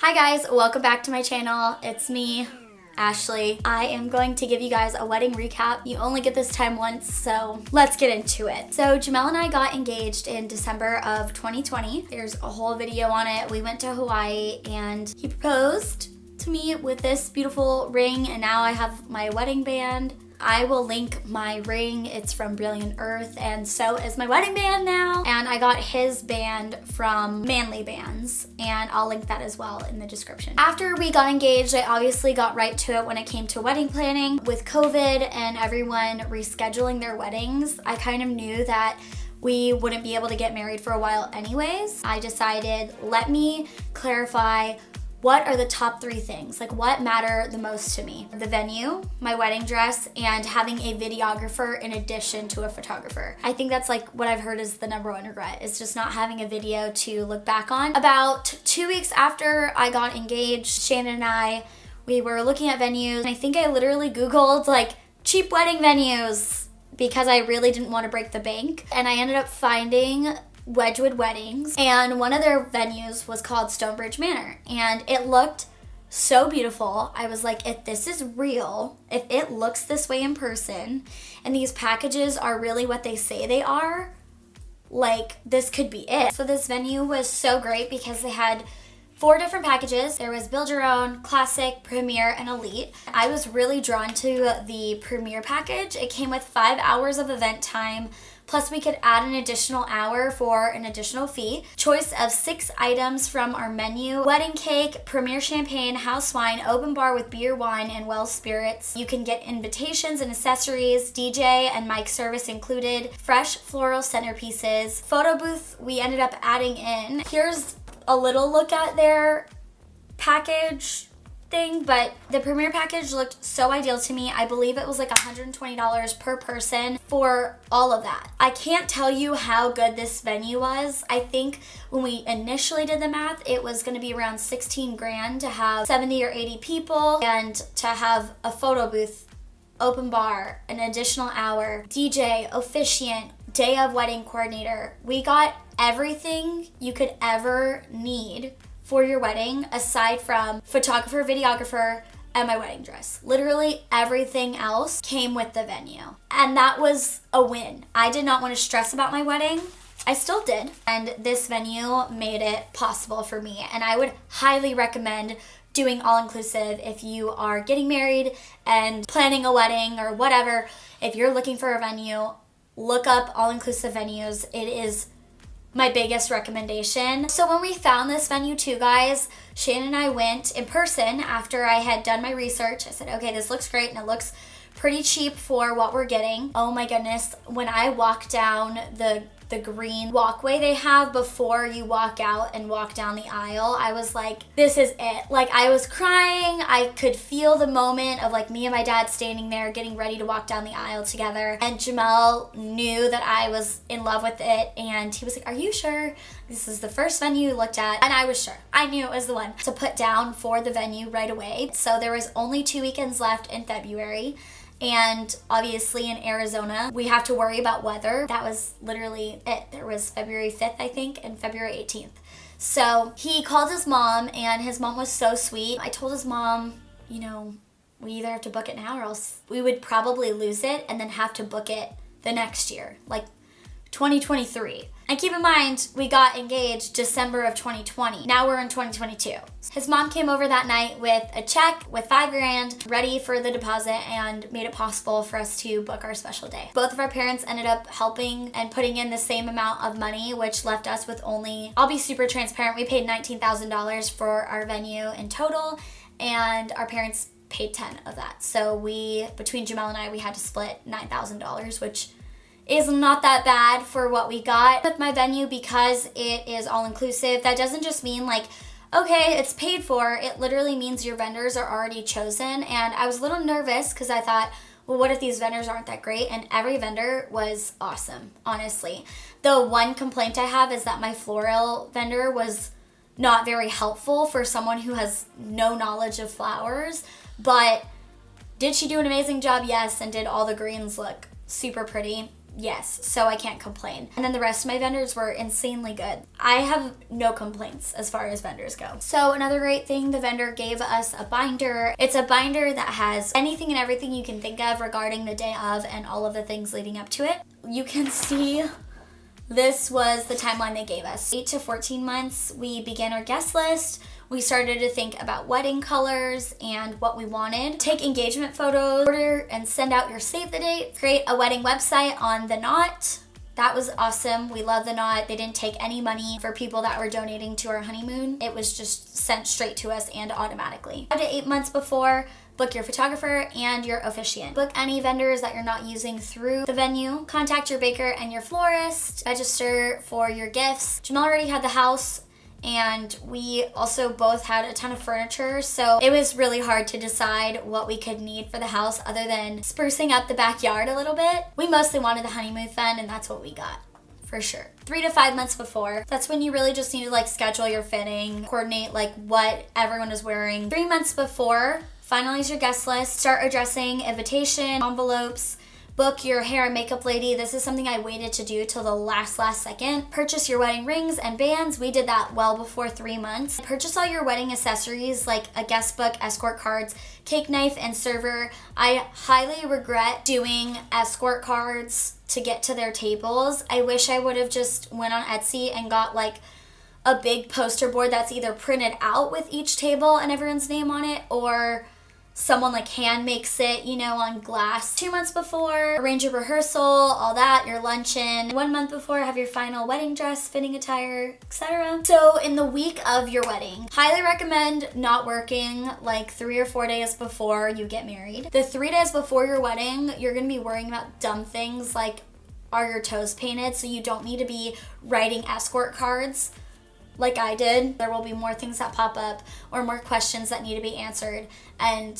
Hi guys, welcome back to my channel. It's me, Ashley. I am going to give you guys a wedding recap. You only get this time once, so let's get into it. So Jamal and I got engaged in December of 2020. There's a whole video on it. We went to Hawaii and he proposed to me with this beautiful ring, and now I have my wedding band. I will link my ring. It's from Brilliant Earth, and so is my wedding band now. And I got his band from Manly Bands, and I'll link that as well in the description. After we got engaged, I obviously got right to it when it came to wedding planning. With COVID and everyone rescheduling their weddings, I kind of knew that we wouldn't be able to get married for a while anyways. I decided, let me clarify what are the top 3 things, like what matter the most to me. The venue, my wedding dress, and having a videographer in addition to a photographer. I think that's like what I've heard is the #1 regret, is just not having a video to look back on. About 2 weeks after I got engaged, Shannon and I, we were looking at venues. I think I literally Googled like cheap wedding venues because I really didn't want to break the bank. And I ended up finding Wedgwood Weddings, and one of their venues was called Stonebridge Manor, and it looked so beautiful. I was like, if this is real, if it looks this way in person, and these packages are really what they say they are, like this could be it. So this venue was so great because they had 4 different packages. There was Build Your Own, Classic, Premier, and Elite. I was really drawn to the Premier package. It came with 5 hours of event time, plus we could add an additional hour for an additional fee. Choice of 6 items from our menu: wedding cake, Premier champagne, house wine, open bar with beer, wine, and well spirits. You can get invitations and accessories, DJ and mic service included, fresh floral centerpieces. Photo booth we ended up adding in. Here's a little look at their package thing, but the Premier package looked so ideal to me. I believe it was like $120 per person for all of that. I can't tell you how good this venue was. I think when we initially did the math, it was going to be around 16 grand to have 70 or 80 people and to have a photo booth, open bar, an additional hour, DJ, officiant, day of wedding coordinator. We got everything you could ever need for your wedding aside from photographer, videographer, and my wedding dress. Literally everything else came with the venue. And that was a win. I did not want to stress about my wedding. I still did. And this venue made it possible for me. And I would highly recommend doing all-inclusive if you are getting married and planning a wedding or whatever. If you're looking for a venue, look up all-inclusive venues. It is my biggest recommendation. So when we found this venue too, guys, Shannon and I went in person after I had done my research. I said, okay, this looks great and it looks pretty cheap for what we're getting. Oh my goodness, when I walked down the green walkway they have before you walk out and walk down the aisle, I was like, this is it. Like, I was crying. I could feel the moment of like me and my dad standing there getting ready to walk down the aisle together, and Jamal knew that I was in love with it, and he was like, are you sure this is the first venue you looked at? And I was sure. I knew it was the one to put down for the venue right away. So there was only 2 weekends left in February. And obviously in Arizona, we have to worry about weather. That was literally it. There was February 5th, I think, and February 18th. So he called his mom, and his mom was so sweet. I told his mom, you know, we either have to book it now or else we would probably lose it and then have to book it the next year, like 2023. And keep in mind, we got engaged December of 2020. Now we're in 2022. His mom came over that night with a check with 5 grand ready for the deposit and made it possible for us to book our special day. Both of our parents ended up helping and putting in the same amount of money, which left us with only, I'll be super transparent, we paid $19,000 for our venue in total, and our parents paid 10 of that. So between Jamal and I, we had to split $9,000, which is not that bad for what we got with my venue because it is all-inclusive. That doesn't just mean like, okay, it's paid for. It literally means your vendors are already chosen. And I was a little nervous because I thought, well, what if these vendors aren't that great? And every vendor was awesome, honestly. The one complaint I have is that my floral vendor was not very helpful for someone who has no knowledge of flowers. But did she do an amazing job? Yes. And did all the greens look super pretty? yes, so I can't complain. And then the rest of my vendors were insanely good. I have no complaints as far as vendors go. So another great thing, the vendor gave us a binder. It's a binder that has anything and everything you can think of regarding the day of and all of the things leading up to it. You can see this was the timeline they gave us. 8 to 14 months, we began our guest list. We started to think about wedding colors and what we wanted. Take engagement photos, order and send out your save the date. Create a wedding website on The Knot. That was awesome. We love The Knot. They didn't take any money for people that were donating to our honeymoon. It was just sent straight to us and automatically. 5 to 8 months before, book your photographer and your officiant. Book any vendors that you're not using through the venue. Contact your baker and your florist. Register for your gifts. Jamal already had the house, and we also both had a ton of furniture, so it was really hard to decide what we could need for the house other than sprucing up the backyard a little bit. We mostly wanted the honeymoon fund, and that's what we got. For sure. 3 to 5 months before, that's when you really just need to like schedule your fitting, coordinate like what everyone is wearing. 3 months before, finalize your guest list, start addressing invitation, envelopes, book your hair and makeup lady. This is something I waited to do till the last second. Purchase your wedding rings and bands. We did that well before 3 months. Purchase all your wedding accessories like a guest book, escort cards, cake knife, and server. I highly regret doing escort cards to get to their tables. I wish I would have just went on Etsy and got like a big poster board that's either printed out with each table and everyone's name on it, or someone like hand makes it, you know, on glass. 2 months before, arrange your rehearsal, all that, your luncheon. 1 month before, have your final wedding dress, fitting attire, etc. So in the week of your wedding, highly recommend not working like 3 or 4 days before you get married. The 3 days before your wedding, you're gonna be worrying about dumb things like, are your toes painted? So you don't need to be writing escort cards like I did. There will be more things that pop up or more questions that need to be answered, and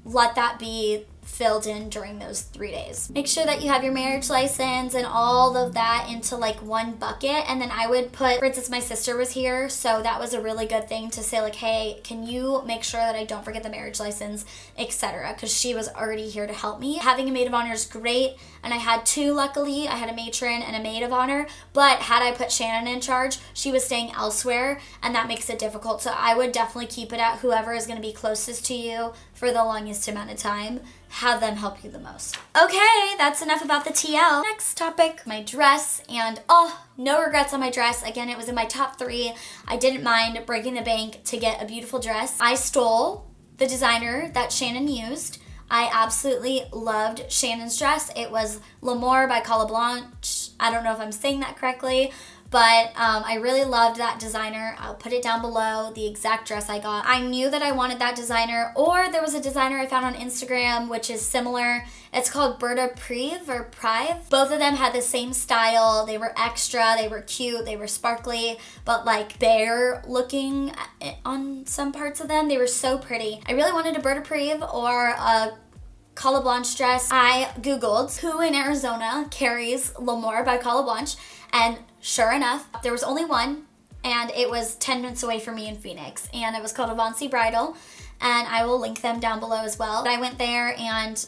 let that be filled in during those 3 days. Make sure that you have your marriage license and all of that into like one bucket. And then I would put, for instance, my sister was here, so that was a really good thing to say like, hey, can you make sure that I don't forget the marriage license, etc., because she was already here to help me. Having a maid of honor is great, and I had 2 luckily. I had a matron and a maid of honor, but had I put Shannon in charge, she was staying elsewhere, and that makes it difficult. So I would definitely keep it at whoever is going to be closest to you for the longest amount of time. Have them help you the most. Okay, that's enough about the TL. Next topic, my dress, and no regrets on my dress. Again, it was in my top 3. I didn't mind breaking the bank to get a beautiful dress. I stole the designer that Shannon used. I absolutely loved Shannon's dress. It was L'Amour by Cala Blanche. I don't know if I'm saying that correctly, but I really loved that designer. I'll put it down below, the exact dress I got. I knew that I wanted that designer, or there was a designer I found on Instagram which is similar. It's called Berta Prive or Prive. Both of them had the same style. They were extra, they were cute, they were sparkly, but like bare looking on some parts of them. They were so pretty. I really wanted a Berta Prive or a Cala Blanche dress. I Googled who in Arizona carries L'Amour by Cala Blanche, and sure enough, there was only one, and it was 10 minutes away from me in Phoenix, and it was called Bridal, and I will link them down below as well. I went there, and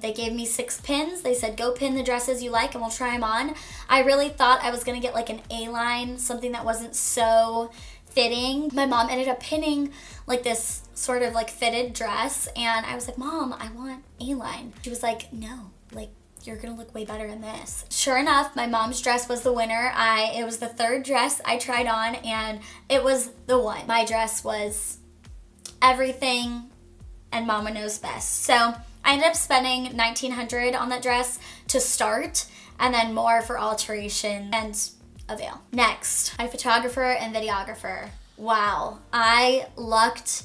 they gave me 6 pins. They said, go pin the dresses you like, and we'll try them on. I really thought I was gonna get like an A-line, something that wasn't so fitting. My mom ended up pinning like this sort of like fitted dress, and I was like, Mom, I want A-line. She was like, no, like, you're gonna look way better in this. Sure enough, my mom's dress was the winner. It was the 3rd dress I tried on, and it was the one. My dress was everything, and Mama knows best. So I ended up spending $1,900 on that dress to start, and then more for alteration and a veil. Next, my photographer and videographer. Wow, I lucked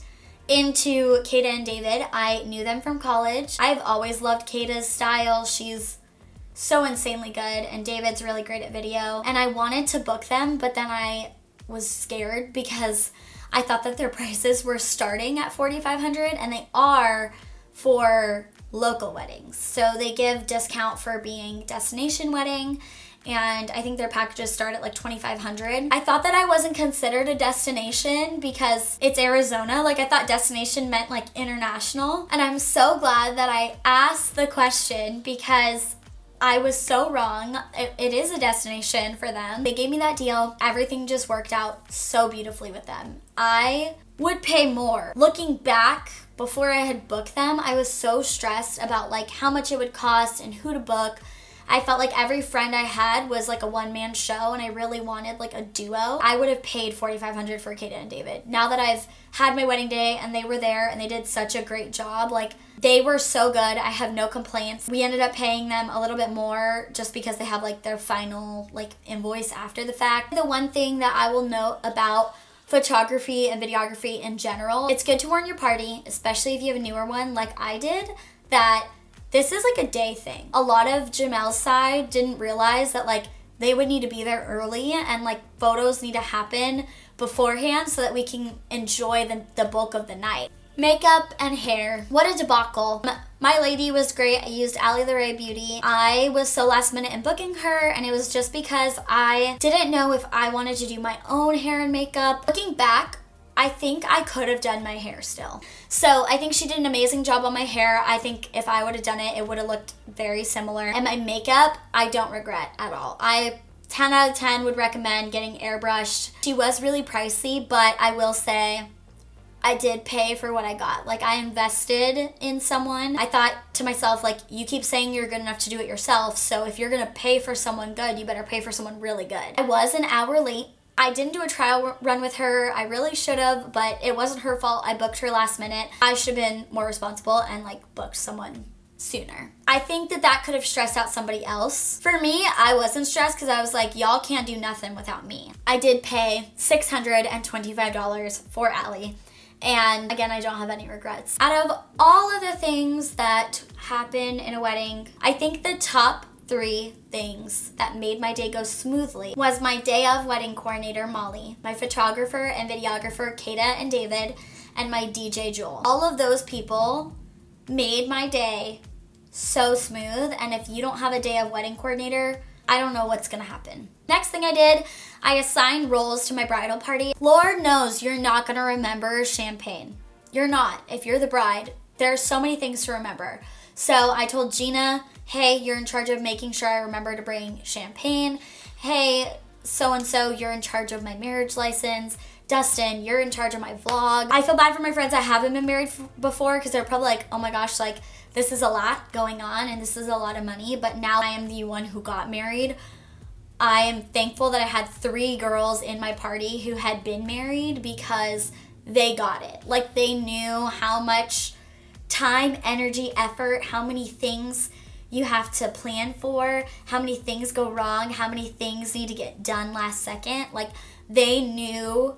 into Kata and David. I knew them from college. I've always loved Kata's style. She's so insanely good, and David's really great at video. And I wanted to book them, but then I was scared because I thought that their prices were starting at $4,500, and they are for local weddings. So they give discount for being destination wedding, and I think their packages start at like $2,500. I thought that I wasn't considered a destination because it's Arizona. Like, I thought destination meant like international. And I'm so glad that I asked the question, because I was so wrong. It is a destination for them. They gave me that deal. Everything just worked out so beautifully with them. I would pay more. Looking back, before I had booked them, I was so stressed about like how much it would cost and who to book. I felt like every friend I had was like a one-man show, and I really wanted like a duo. I would have paid $4,500 for Kata and David. Now that I've had my wedding day and they were there and they did such a great job, like they were so good. I have no complaints. We ended up paying them a little bit more just because they have like their final like invoice after the fact. The one thing that I will note about photography and videography in general, it's good to warn your party, especially if you have a newer one like I did, that this is like a day thing. A lot of Jamal's side didn't realize that like they would need to be there early, and like photos need to happen beforehand so that we can enjoy the bulk of the night. Makeup and hair, what a debacle. My lady was great. I used Ali the Ray Beauty. I was so last minute in booking her, and it was just because I didn't know if I wanted to do my own hair and makeup. Looking back, I think I could have done my hair still. So I think she did an amazing job on my hair. I think if I would have done it, it would have looked very similar. And my makeup, I don't regret at all. 10 out of 10 would recommend getting airbrushed. She was really pricey, but I will say I did pay for what I got. Like, I invested in someone. I thought to myself, like, you keep saying you're good enough to do it yourself, so if you're gonna pay for someone good, you better pay for someone really good. I was an hour late. I didn't do a trial run with her. I really should have, but it wasn't her fault. I booked her last minute. I should have been more responsible and like booked someone sooner. I think that could have stressed out somebody else. For me, I wasn't stressed because I was like, y'all can't do nothing without me. I did pay $625 for Ali. And again, I don't have any regrets. Out of all of the things that happen in a wedding, I think the top 3 things that made my day go smoothly was my day of wedding coordinator, Molly, my photographer and videographer, Kata and David, and my DJ, Joel. All of those people made my day so smooth, and if you don't have a day of wedding coordinator, I don't know what's gonna happen. Next thing I did, I assigned roles to my bridal party. Lord knows you're not gonna remember champagne. You're not. If you're the bride, there's so many things to remember. So I told Gina, hey, you're in charge of making sure I remember to bring champagne. Hey, so-and-so, you're in charge of my marriage license. Dustin, you're in charge of my vlog. I feel bad for my friends that haven't been married before, because they're probably like, oh my gosh, like this is a lot going on and this is a lot of money. But now I am the one who got married. I am thankful that I had 3 girls in my party who had been married, because they got it. Like, they knew how much time, energy, effort, how many things you have to plan for, how many things go wrong, how many things need to get done last second. Like, they knew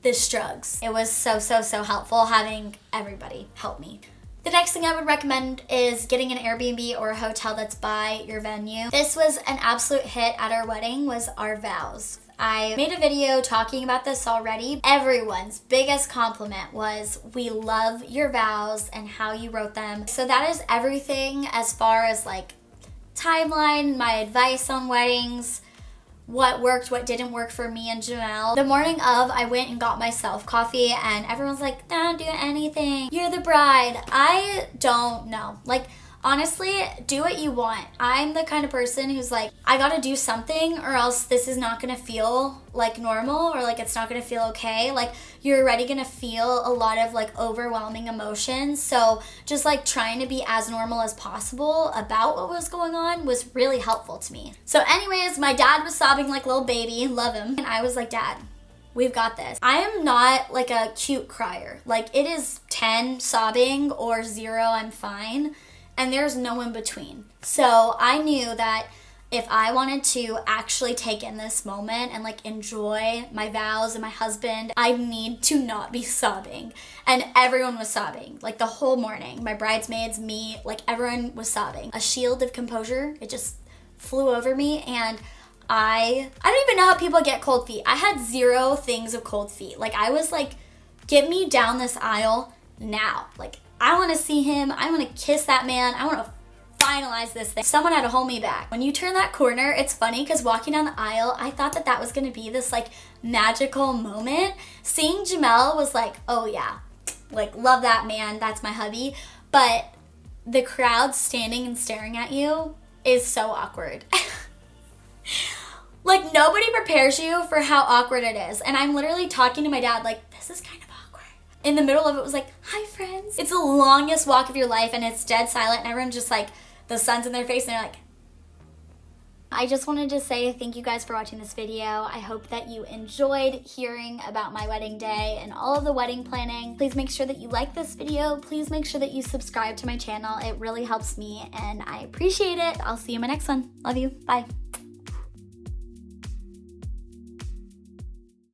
the strugs. It was so helpful having everybody help me. The next thing I would recommend is getting an Airbnb or a hotel that's by your venue. This was an absolute hit at our wedding, was our vows. I made a video talking about this already. Everyone's biggest compliment was, we love your vows and how you wrote them. So that is everything as far as like timeline, my advice on weddings, what worked, what didn't work for me and Jamal. The morning of, I went and got myself coffee, and everyone's like, don't do anything. You're the bride. I don't know. Like, honestly, do what you want. I'm the kind of person who's like, I gotta do something or else this is not gonna feel like normal, or like it's not gonna feel okay. Like, you're already gonna feel a lot of like overwhelming emotions. So just like trying to be as normal as possible about what was going on was really helpful to me. So anyways, my dad was sobbing like a little baby, love him. And I was like, Dad, we've got this. I am not like a cute crier. Like, it is 10 sobbing or 0, I'm fine. And there's no in between. So I knew that if I wanted to actually take in this moment and like enjoy my vows and my husband, I need to not be sobbing. And everyone was sobbing, like the whole morning. My bridesmaids, me, like everyone was sobbing. A shield of composure, it just flew over me, and I don't even know how people get cold feet. I had 0 things of cold feet. Like, I was like, get me down this aisle now. Like, I want to see him. I want to kiss that man. I want to finalize this thing. Someone had to hold me back. When you turn that corner, it's funny because walking down the aisle, I thought that was going to be this like magical moment. Seeing Jamal was like, oh yeah, like love that man. That's my hubby. But the crowd standing and staring at you is so awkward. Like, nobody prepares you for how awkward it is. And I'm literally talking to my dad like, this is kind of awkward. In the middle of it was like, hi friends. It's the longest walk of your life and it's dead silent and everyone's just like, the sun's in their face and they're like. I just wanted to say thank you guys for watching this video. I hope that you enjoyed hearing about my wedding day and all of the wedding planning. Please make sure that you like this video. Please make sure that you subscribe to my channel. It really helps me and I appreciate it. I'll see you in my next one. Love you. Bye.